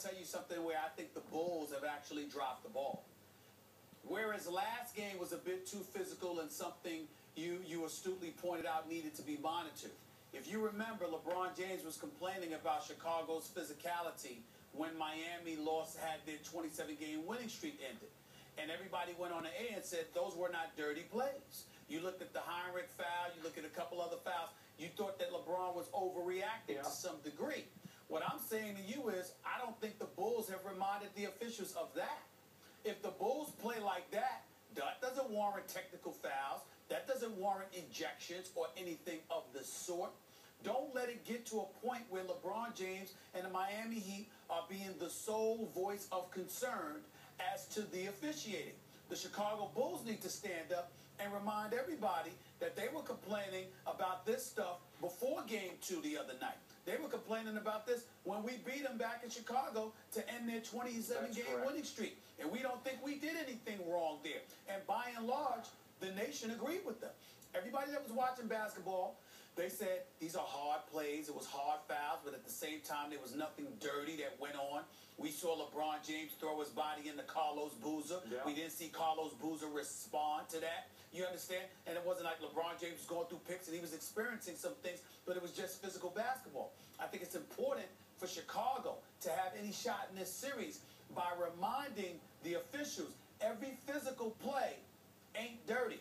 to tell you something where I think the Bulls have actually dropped the ball. Whereas last game was a bit too physical and something you astutely pointed out needed to be monitored. If you remember, LeBron James was complaining about Chicago's physicality when Miami had their 27-game winning streak ended. And everybody went on the air and said those were not dirty plays. You looked at the Heinrich foul, you look at a couple other fouls, you thought that LeBron was overreacting to some degree. What I'm saying to you is I don't think the Bulls have reminded the officials of that. If the Bulls play like that, that doesn't warrant technical fouls. That doesn't warrant ejections or anything of the sort. Don't let it get to a point where LeBron James and the Miami Heat are being the sole voice of concern as to the officiating. The Chicago Bulls need to stand up and remind everybody that they were complaining about this stuff before Game 2 the other night. They were complaining about this when we beat them back in Chicago to end their 27-game winning streak. And we don't think we did anything wrong there. And by and large, the nation agreed with them. Everybody that was watching basketball, they said these are hard plays. It was hard fouls, but at the same time, there was nothing dirty that went on. We saw LeBron James throw his body into Carlos Boozer. Yeah. We didn't see Carlos Boozer respond to that. You understand? And it wasn't like LeBron James was going through picks and he was experiencing some things, but it was just physical basketball. I think it's important for Chicago to have any shot in this series by reminding the officials every physical play ain't dirty.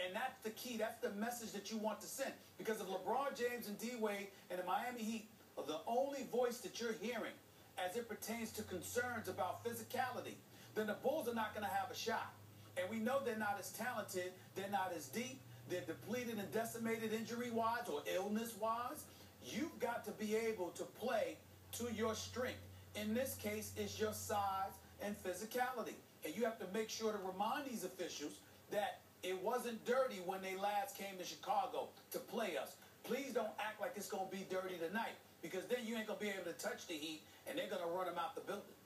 And that's the key. That's the message that you want to send. Because if LeBron James and D-Wade and the Miami Heat are the only voice that you're hearing as it pertains to concerns about physicality, then the Bulls are not going to have a shot. And we know they're not as talented, they're not as deep, they're depleted and decimated injury-wise or illness-wise. You've got to be able to play to your strength. In this case, it's your size and physicality. And you have to make sure to remind these officials that it wasn't dirty when they last came to Chicago to play us. Please don't act like it's going to be dirty tonight, because then you ain't going to be able to touch the Heat, and they're going to run them out the building.